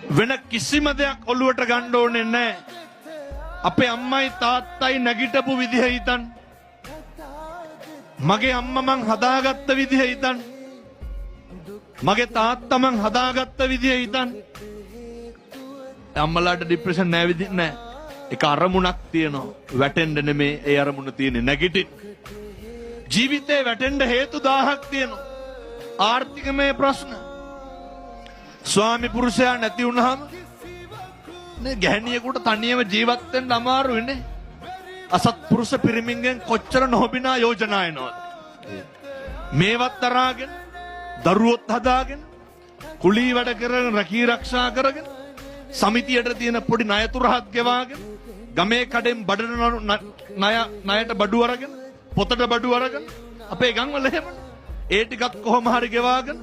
වෙන කිසිම දෙයක් ඔළුවට ගන්න ඕනේ නැහැ. අපේ අම්මයි තාත්තයි නැගිටපු විදිහ හිතන්න. මගේ අම්මා මං හදාගත්ත විදිහ හිතන්න. මගේ තාත්තා මං හදාගත්ත විදිහ හිතන්න. අම්මලාට ડિප්‍රෙෂන් නෑ විදිහ නෑ. ඒක අරමුණක් තියෙනවා. වැටෙන්න නෙමේ ඒ අරමුණ තියෙන්නේ නැගිටින්න. ජීවිතේ වැටෙන්න හේතු 1000ක් තියෙනවා. ආර්ථිකමය ප්‍රශ්න. ස්වාමි පුරුෂයා නැති වුණාම නේ ගැහණියෙකුට තනියම ජීවත් වෙන්න අමාරුයිනේ. අසත්පුරුෂ පිරිමින්ගෙන් කොච්චර නොබිනා යෝජනා එනවද? මේවත් අරාගෙන දරුවොත් හදාගෙන කුලී වැඩ කරගෙන රැකී ආරක්ෂා කරගෙන සමිතියට තියෙන පොඩි ණය තුරහක් ගෙවාගෙන ගමේ කඩෙන් බඩට ණයට බඩු අරගෙන පොතට බඩු අරගෙන අපේ ගම්වල එහෙමනේ. ඒ ටිකත් කොහොම හරි ගෙවාගෙන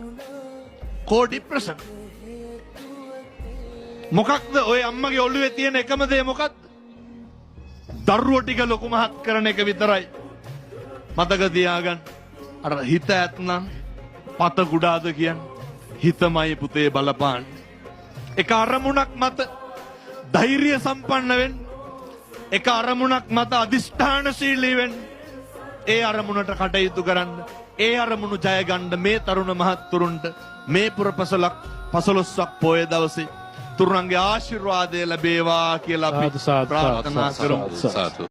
කෝ ડિප්‍රෙෂන්. මොකක්ද ඔය අම්මගේ ඔළුවේ තියෙන එකම දේ මොකක්ද? දරුවෝ ටික ලොකු මහත් කරන එක විතරයි. මතක තියාගන්න. අර හිත ඇත්නම් පත කුඩාද කියන්නේ. හිතමයි පුතේ බලපාන්න. එක අරමුණක් මත ධෛර්ය සම්පන්න වෙන්න. එක අරමුණක් මත අදිෂ්ඨානශීලී වෙන්න. ඒ අරමුණට කටයුතු කරන්න. ඒ අරමුණු ජය ගන්න මේ තරුණ මහත්තුරුන්ට මේ පුරපසලක් 15ක් පොය දවසේ තුරුන්ගේ ආශිර්වාදය ලැබේවා කියලා අපි ප්‍රාර්ථනා කරමු.